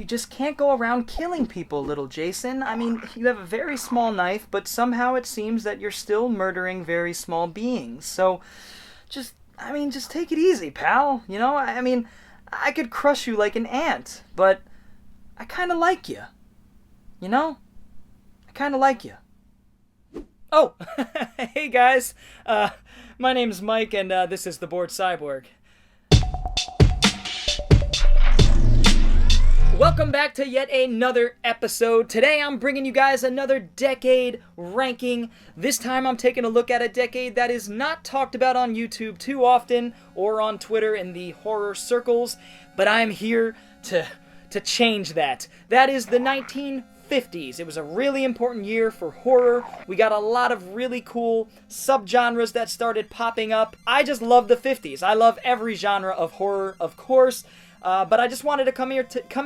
just can't go around killing people, little Jason. I mean, you have a very small knife, but somehow it seems that you're still murdering very small beings. So, just take it easy, pal. You know, I mean, I could crush you like an ant, but I kind of like you. You know? I kind of like you. Oh, hey guys. My name's Mike, and this is The Bored Cyborg. Welcome back to yet another episode. Today I'm bringing you guys another decade ranking. This time I'm taking a look at a decade that is not talked about on YouTube too often or on Twitter in the horror circles, but I'm here to change that. That is the 1950s. It was a really important year for horror. We got a lot of really cool subgenres that started popping up. I just love the 50s. I love every genre of horror, of course. But I just wanted to come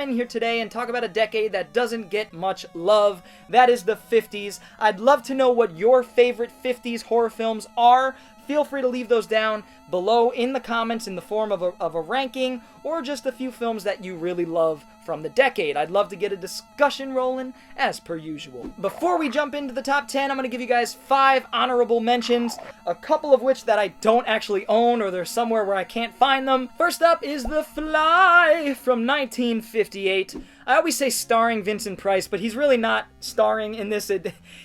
in here today and talk about a decade that doesn't get much love. That is the 50s. I'd love to know what your favorite 50s horror films are. Feel free to leave those down below in the comments in the form of a ranking, or just a few films that you really love from the decade. I'd love to get a discussion rolling, as per usual. Before we jump into the top 10, I'm going to give you guys 5 honorable mentions, a couple of which that I don't actually own, or they're somewhere where I can't find them. First up is The Fly from 1958. I always say starring Vincent Price, but he's really not starring in this.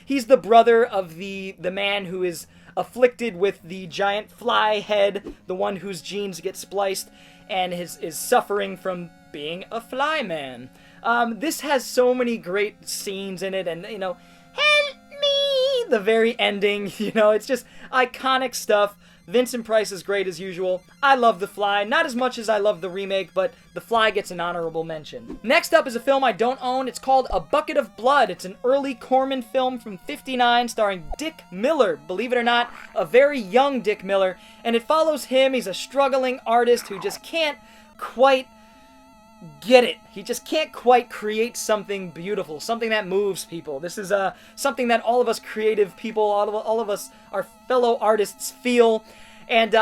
He's the brother of the man who is afflicted with the giant fly head, the one whose genes get spliced, and is suffering from being a fly man. This has so many great scenes in it, and, you know, help me! The very ending, you know, it's just iconic stuff. Vincent Price is great as usual. I love The Fly, not as much as I love the remake, but The Fly gets an honorable mention. Next up is a film I don't own. It's called A Bucket of Blood. It's an early Corman film from '59 starring Dick Miller, believe it or not, a very young Dick Miller, and it follows him. He's a struggling artist who just can't quite get it. He just can't quite create something beautiful, something that moves people. This is something that all of us creative people, all of us, our fellow artists feel, and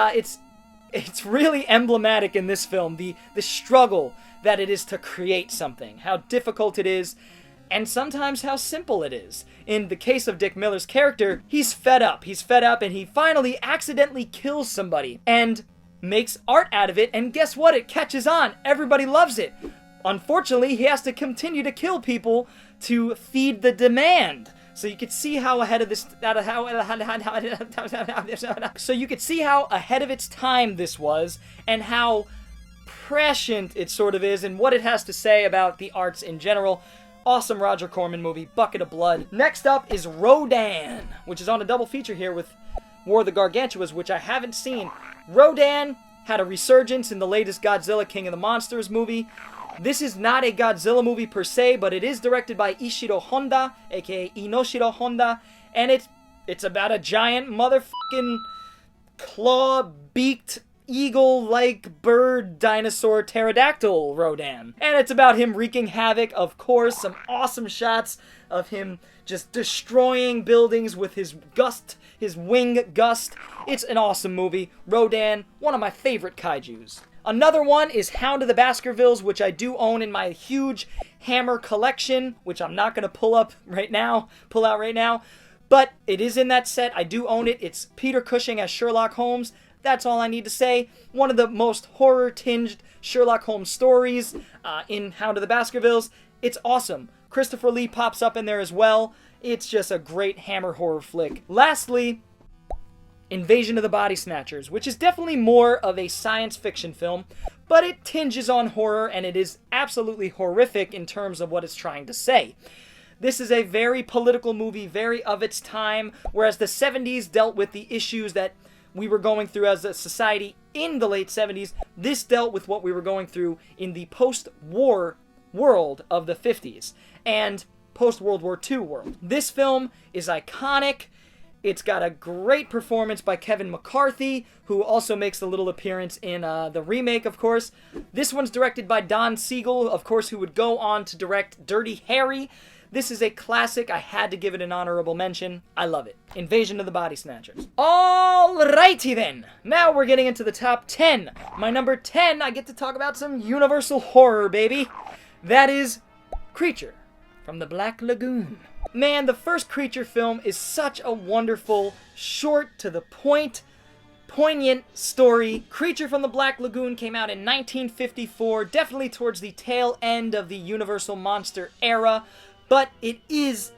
it's really emblematic in this film, the struggle that it is to create something, how difficult it is, and sometimes how simple it is. In the case of Dick Miller's character, he's fed up, and he finally accidentally kills somebody, and makes art out of it, and guess what? It catches on. Everybody loves it. Unfortunately, he has to continue to kill people to feed the demand. So you could see how ahead of its time this was, and how prescient it sort of is, and what it has to say about the arts in general. Awesome Roger Corman movie, Bucket of Blood. Next up is Rodin, which is on a double feature here with War of the Gargantuas, which I haven't seen. Rodin had a resurgence in the latest Godzilla King of the Monsters movie. This is not a Godzilla movie per se, but it is directed by Ishiro Honda, aka Inoshiro Honda, and it's about a giant motherfucking claw-beaked eagle-like bird dinosaur pterodactyl Rodin. And it's about him wreaking havoc, of course, some awesome shots of him just destroying buildings with his wing gust. It's an awesome movie. Rodin, one of my favorite kaijus. Another one is Hound of the Baskervilles, which I do own in my huge Hammer collection, which I'm not going to pull out right now, but it is in that set. I do own it. It's Peter Cushing as Sherlock Holmes. That's all I need to say. One of the most horror-tinged Sherlock Holmes stories in Hound of the Baskervilles. It's awesome. Christopher Lee pops up in there as well. It's just a great Hammer horror flick. Lastly, Invasion of the Body Snatchers, which is definitely more of a science fiction film, but it tinges on horror, and it is absolutely horrific in terms of what it's trying to say. This is a very political movie, very of its time, whereas the 70s dealt with the issues that we were going through as a society in the late 70s. This dealt with what we were going through in the post-war world of the 50s and post-World War II world. This film is iconic. It's got a great performance by Kevin McCarthy, who also makes a little appearance in the remake, of course. This one's directed by Don Siegel, of course, who would go on to direct Dirty Harry. This is a classic. I had to give it an honorable mention. I love it. Invasion of the Body Snatchers. Alrighty then. Now we're getting into the top 10. My number 10, I get to talk about some universal horror, baby. That is Creature from the Black Lagoon. Man, the first Creature film is such a wonderful, short, to the point, poignant story. Creature from the Black Lagoon came out in 1954, definitely towards the tail end of the Universal Monster era, but it is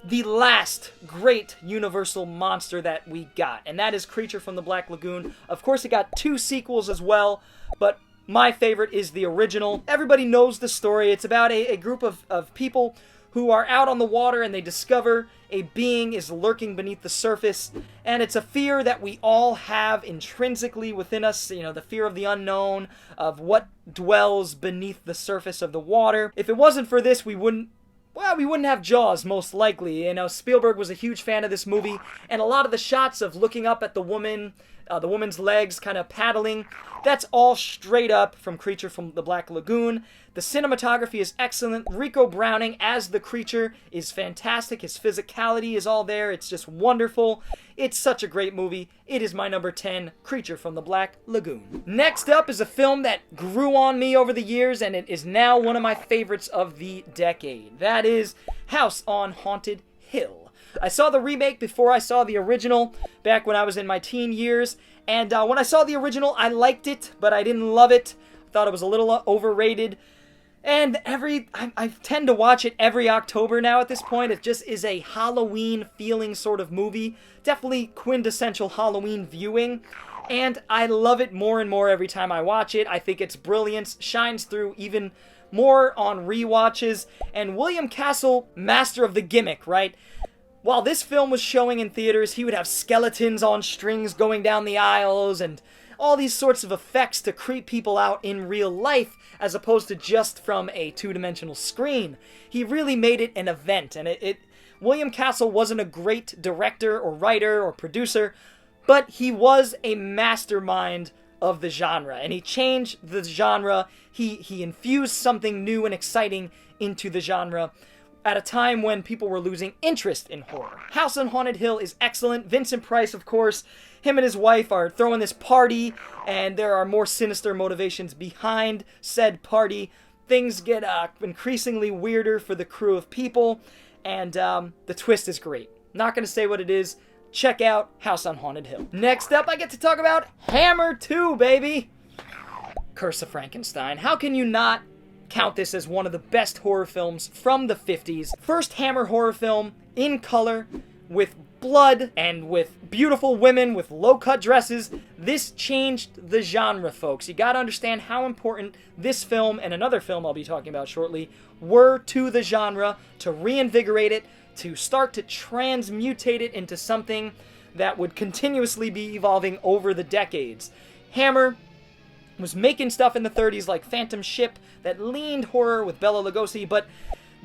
the last great Universal monster that we got, and that is Creature from the Black Lagoon. Of course, it got 2 sequels as well, but my favorite is the original. Everybody knows the story. It's about a group of people who are out on the water and they discover a being is lurking beneath the surface, and it's a fear that we all have intrinsically within us, you know, the fear of the unknown, of what dwells beneath the surface of the water. If it wasn't for this, we wouldn't have Jaws, most likely. You know, Spielberg was a huge fan of this movie, and a lot of the shots of looking up at the woman's legs kind of paddling, that's all straight up from Creature from the Black Lagoon. The cinematography is excellent. Rico Browning as the creature is fantastic. His physicality is all there. It's just wonderful. It's such a great movie. It is my number 10, Creature from the Black Lagoon. Next up is a film that grew on me over the years, and it is now one of my favorites of the decade. That is House on Haunted Hill. I saw the remake before I saw the original, back when I was in my teen years, and when I saw the original, I liked it, but I didn't love it. I thought it was a little overrated. And I tend to watch it every October now at this point. It just is a Halloween feeling sort of movie. Definitely quintessential Halloween viewing. And I love it more and more every time I watch it. I think its brilliance shines through even more on rewatches. And William Castle, master of the gimmick, right? While this film was showing in theaters, he would have skeletons on strings going down the aisles and all these sorts of effects to creep people out in real life, as opposed to just from a two-dimensional screen. He really made it an event, and William Castle wasn't a great director or writer or producer, but he was a mastermind of the genre, and he changed the genre. He infused something new and exciting into the genre at a time when people were losing interest in horror. House on Haunted Hill is excellent. Vincent Price, of course, him and his wife are throwing this party, and there are more sinister motivations behind said party. Things get increasingly weirder for the crew of people, and the twist is great. Not going to say what it is. Check out House on Haunted Hill. Next up, I get to talk about Hammer 2, baby! Curse of Frankenstein. How can you not count this as one of the best horror films from the 50s? First Hammer horror film in color, with blood and with beautiful women with low-cut dresses. This changed the genre, folks. You gotta understand how important this film and another film I'll be talking about shortly were to the genre, to reinvigorate it, to start to transmutate it into something that would continuously be evolving over the decades. Hammer was making stuff in the 30s like Phantom Ship that leaned horror with Bela Lugosi, but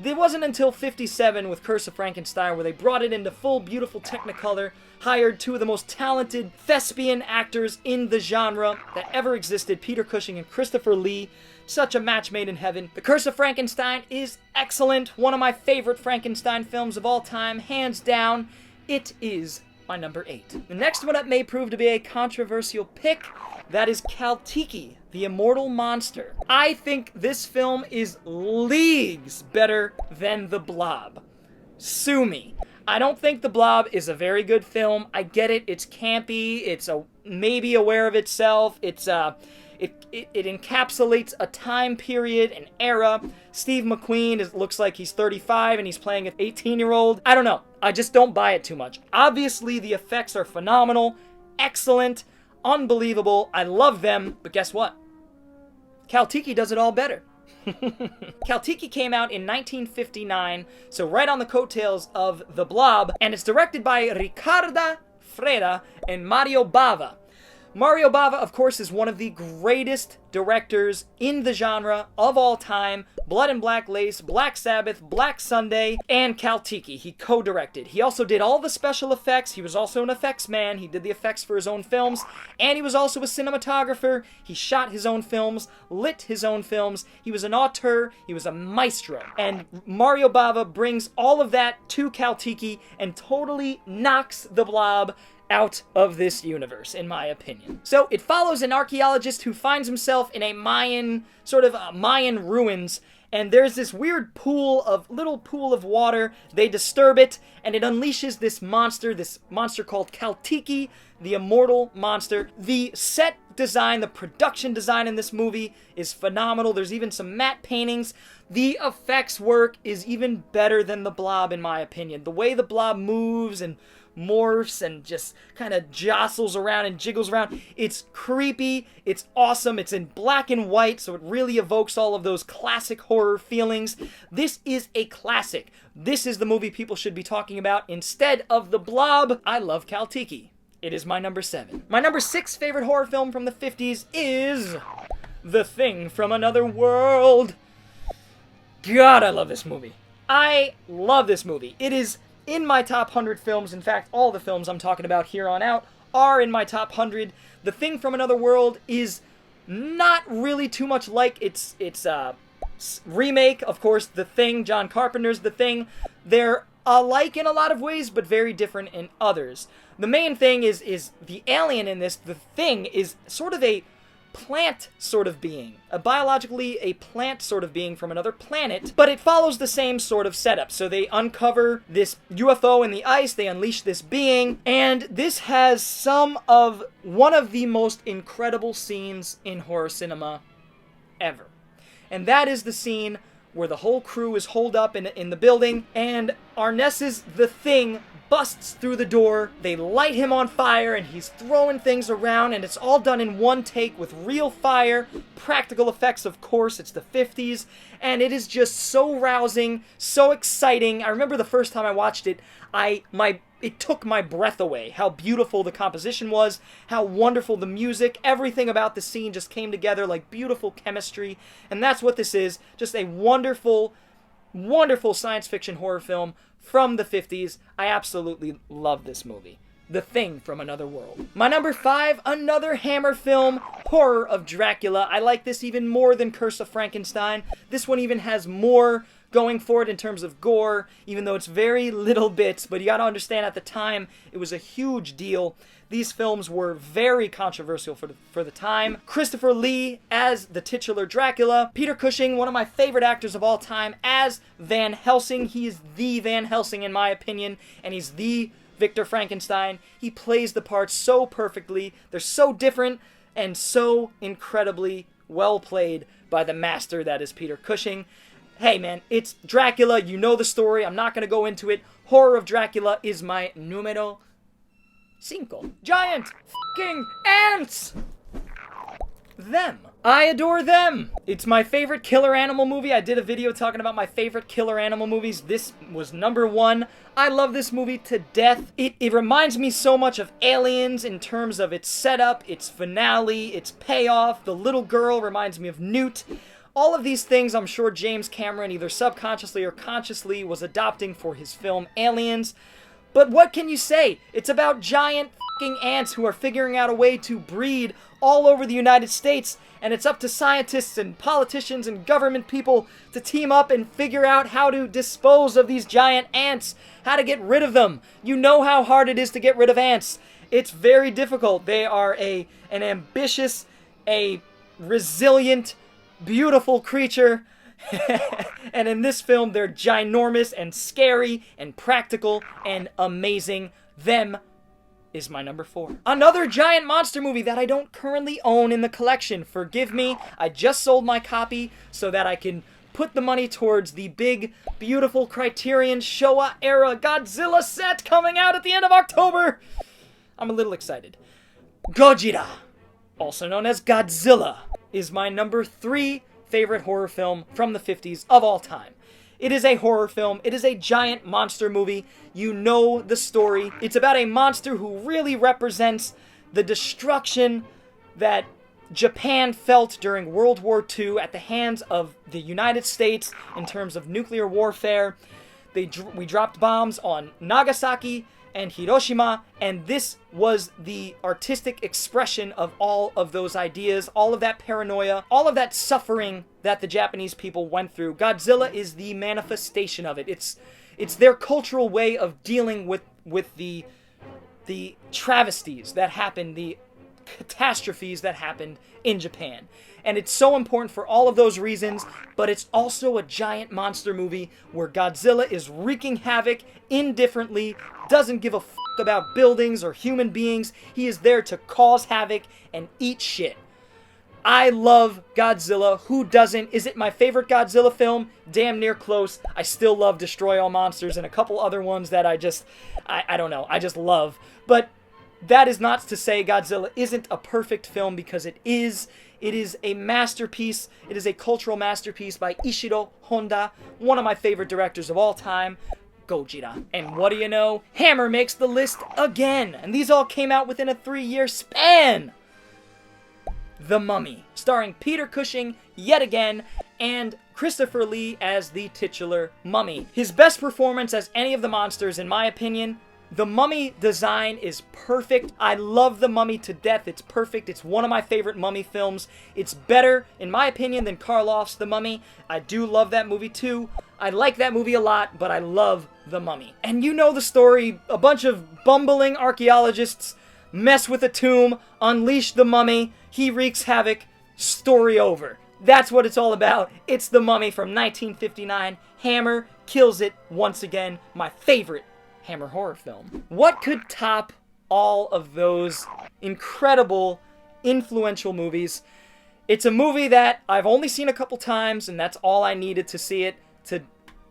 it wasn't until 57 with Curse of Frankenstein where they brought it into full, beautiful Technicolor, hired 2 of the most talented thespian actors in the genre that ever existed, Peter Cushing and Christopher Lee. Such a match made in heaven. The Curse of Frankenstein is excellent. One of my favorite Frankenstein films of all time, hands down. It is my number 8. The next one up may prove to be a controversial pick. That is Tiki, the Immortal Monster. I think this film is leagues better than The Blob. Sue me. I don't think The Blob is a very good film. I get it. It's campy. It's maybe aware of itself. It encapsulates a time period, an era. Steve McQueen looks like he's 35 and he's playing an 18-year-old. I don't know. I just don't buy it too much. Obviously, the effects are phenomenal, excellent, unbelievable. I love them, but guess what? Tiki does it all better. Tiki came out in 1959, so right on the coattails of The Blob, and it's directed by Riccardo Freda and Mario Bava. Mario Bava, of course, is one of the greatest directors in the genre of all time. Blood and Black Lace, Black Sabbath, Black Sunday, and Tiki. He co-directed. He also did all the special effects. He was also an effects man. He did the effects for his own films. And he was also a cinematographer. He shot his own films, lit his own films. He was an auteur. He was a maestro. And Mario Bava brings all of that to Tiki and totally knocks The Blob out of this universe, in my opinion. So it follows an archaeologist who finds himself in a Mayan ruins, and there's this weird little pool of water. They disturb it, and it unleashes this monster called Tiki, the immortal monster. The set design, the production design in this movie is phenomenal. There's even some matte paintings. The effects work is even better than The Blob, in my opinion. The way The Blob moves and morphs and just kind of jostles around and jiggles around, it's creepy, it's awesome, it's in black and white, so it really evokes all of those classic horror feelings. This is a classic. This is the movie people should be talking about instead of The Blob. I love Tiki. It is my number 7. My number 6 favorite horror film from the 50s is The Thing from Another World. God, I love this movie. I love this movie. It is in my top 100 films. In fact, all the films I'm talking about here on out are in my top 100. The Thing from Another World is not really too much like its remake, of course, The Thing, John Carpenter's The Thing. They're alike in a lot of ways, but very different in others. The main thing is the alien in this. The Thing is sort of a plant sort of being, biologically a plant sort of being from another planet, but it follows the same sort of setup. So they uncover this UFO in the ice, they unleash this being, and this has one of the most incredible scenes in horror cinema ever. And that is the scene where the whole crew is holed up in the building, and Arness's The Thing busts through the door. They light him on fire, and he's throwing things around, and it's all done in one take with real fire, practical effects, of course. It's the 50s, and it is just so rousing, so exciting. I remember the first time I watched it, it took my breath away. How beautiful the composition was, how wonderful the music, everything about the scene just came together like beautiful chemistry, and that's what this is. Just a wonderful, wonderful science fiction horror film from the 50s. I absolutely love this movie. The Thing from Another World. My number 5, another Hammer film, Horror of Dracula. I like this even more than Curse of Frankenstein. This one even has more going for it in terms of gore, even though it's very little bits, but you gotta understand at the time, it was a huge deal. These films were very controversial for the time. Christopher Lee as the titular Dracula. Peter Cushing, one of my favorite actors of all time, as Van Helsing. He is the Van Helsing in my opinion, and he's the Victor Frankenstein. He plays the parts so perfectly. They're so different and so incredibly well played by the master that is Peter Cushing. Hey man, it's Dracula, you know the story, I'm not gonna go into it. Horror of Dracula is my numero 5. Giant fucking ants! Them. I adore them! It's my favorite killer animal movie. I did a video talking about my favorite killer animal movies. This was number 1. I love this movie to death. It reminds me so much of Aliens in terms of its setup, its finale, its payoff. The little girl reminds me of Newt. All of these things I'm sure James Cameron either subconsciously or consciously was adopting for his film Aliens. But what can you say? It's about giant fucking ants who are figuring out a way to breed all over the United States, and it's up to scientists and politicians and government people to team up and figure out how to dispose of these giant ants, how to get rid of them. You know how hard it is to get rid of ants. It's very difficult. They are an ambitious, a resilient, beautiful creature. And in this film, they're ginormous and scary and practical and amazing. Them is my number 4. Another giant monster movie that I don't currently own in the collection. Forgive me, I just sold my copy so that I can put the money towards the big, beautiful Criterion Showa-era Godzilla set coming out at the end of October. I'm a little excited. Gojira, also known as Godzilla, is my number 3 favorite horror film from the 50s of all time. It is a horror film. It is a giant monster movie. You know the story. It's about a monster who really represents the destruction that Japan felt during World War II at the hands of the United States in terms of nuclear warfare. We dropped bombs on Nagasaki and Hiroshima, and this was the artistic expression of all of those ideas, all of that paranoia, all of that suffering that the Japanese people went through. Godzilla is the manifestation of it. It's their cultural way of dealing with the travesties that happened, the catastrophes that happened in Japan. And it's so important for all of those reasons, but it's also a giant monster movie where Godzilla is wreaking havoc indifferently, doesn't give a about buildings or human beings. He is there to cause havoc and eat shit. I love Godzilla. Who doesn't? Is it my favorite Godzilla film? Damn near close. I still love Destroy All Monsters and a couple other ones that I don't know, I just love. But that is not to say Godzilla isn't a perfect film, because it is. It is a masterpiece. It is a cultural masterpiece by Ishiro Honda, one of my favorite directors of all time. Gojira. And what do you know? Hammer makes the list again. And these all came out within a 3-year span. The Mummy, starring Peter Cushing yet again, and Christopher Lee as the titular Mummy. His best performance as any of the monsters, in my opinion. The Mummy design is perfect. I love The Mummy to death. It's perfect. It's one of my favorite Mummy films. It's better, in my opinion, than Karloff's The Mummy. I do love that movie too. I like that movie a lot, but I love The Mummy. And you know the story. A bunch of bumbling archaeologists mess with a tomb, unleash the Mummy, he wreaks havoc, story over. That's what it's all about. It's The Mummy from 1959. Hammer kills it once again. My favorite Hammer horror film. What could top all of those incredible, influential movies? It's a movie that I've only seen a couple times, and that's all I needed to see it to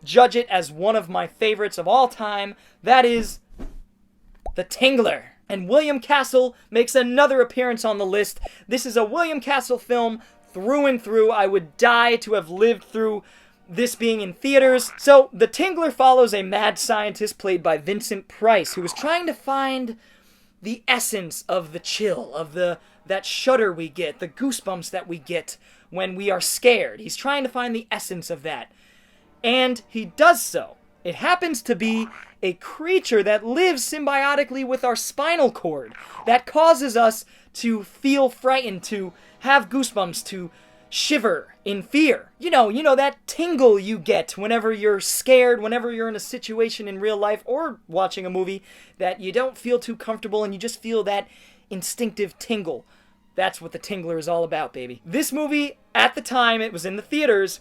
judge it as one of my favorites of all time. That is The Tingler. And William Castle makes another appearance on the list. This is a William Castle film through and through. I would die to have lived through this being in theaters. So, The Tingler follows a mad scientist played by Vincent Price, who is trying to find the essence of the chill, of that shudder we get, the goosebumps that we get when we are scared. He's trying to find the essence of that. And he does so. It happens to be a creature that lives symbiotically with our spinal cord, that causes us to feel frightened, to have goosebumps, to shiver in fear. You know that tingle you get whenever you're scared, whenever you're in a situation in real life or watching a movie that you don't feel too comfortable and you just feel that instinctive tingle. That's what The Tingler is all about, baby. This movie, at the time it was in the theaters,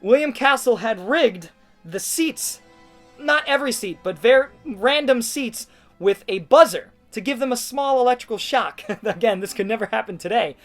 William Castle had rigged the seats, not every seat, but very random seats, with a buzzer to give them a small electrical shock. Again, this could never happen today.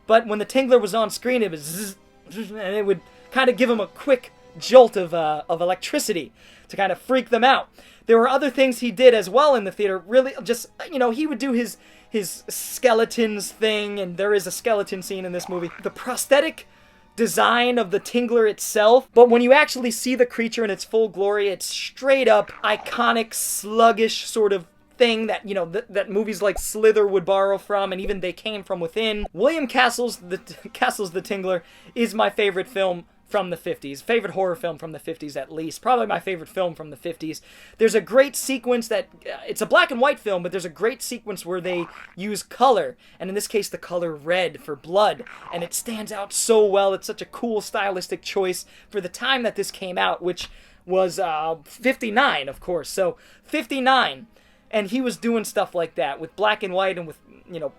But when The Tingler was on screen, it was zzz, zzz, and it would kind of give them a quick jolt of electricity to kind of freak them out. There were other things he did as well in the theater. Really, just, he would do his skeletons thing, and there is a skeleton scene in this movie. The prosthetic design of the Tingler itself, but when you actually see the creature in its full glory, it's straight up iconic, sluggish sort of thing that, that movies like Slither would borrow from, and even They Came From Within. William Castle's The Tingler is my favorite film from the 50s. Favorite horror film from the 50s, at least. Probably my favorite film from the 50s. There's a great sequence that, it's a black and white film, but there's a great sequence where they use color, and in this case the color red for blood, and it stands out so well. It's such a cool stylistic choice for the time that this came out, which was 59, of course. So, 59. And he was doing stuff like that with black and white and with,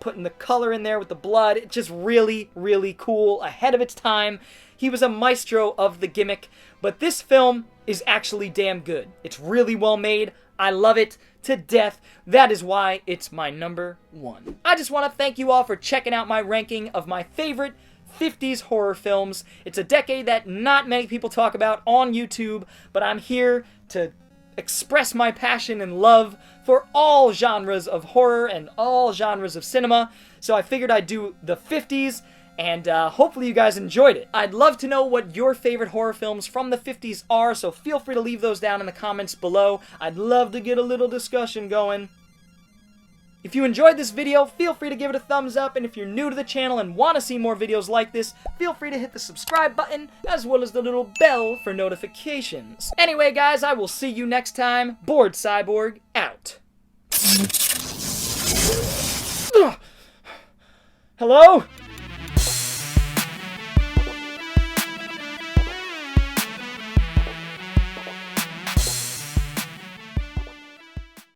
putting the color in there with the blood. It's just really, really cool, ahead of its time. He was a maestro of the gimmick, but this film is actually damn good. It's really well made. I love it to death. That is why it's my number 1. I just want to thank you all for checking out my ranking of my favorite 50s horror films. It's a decade that not many people talk about on YouTube, but I'm here to express my passion and love for all genres of horror and all genres of cinema. So I figured I'd do the 50s, and hopefully you guys enjoyed it. I'd love to know what your favorite horror films from the 50s are, so feel free to leave those down in the comments below. I'd love to get a little discussion going. If you enjoyed this video, feel free to give it a thumbs up, and if you're new to the channel and want to see more videos like this, feel free to hit the subscribe button, as well as the little bell for notifications. Anyway, guys, I will see you next time. Bored Cyborg, out. Hello?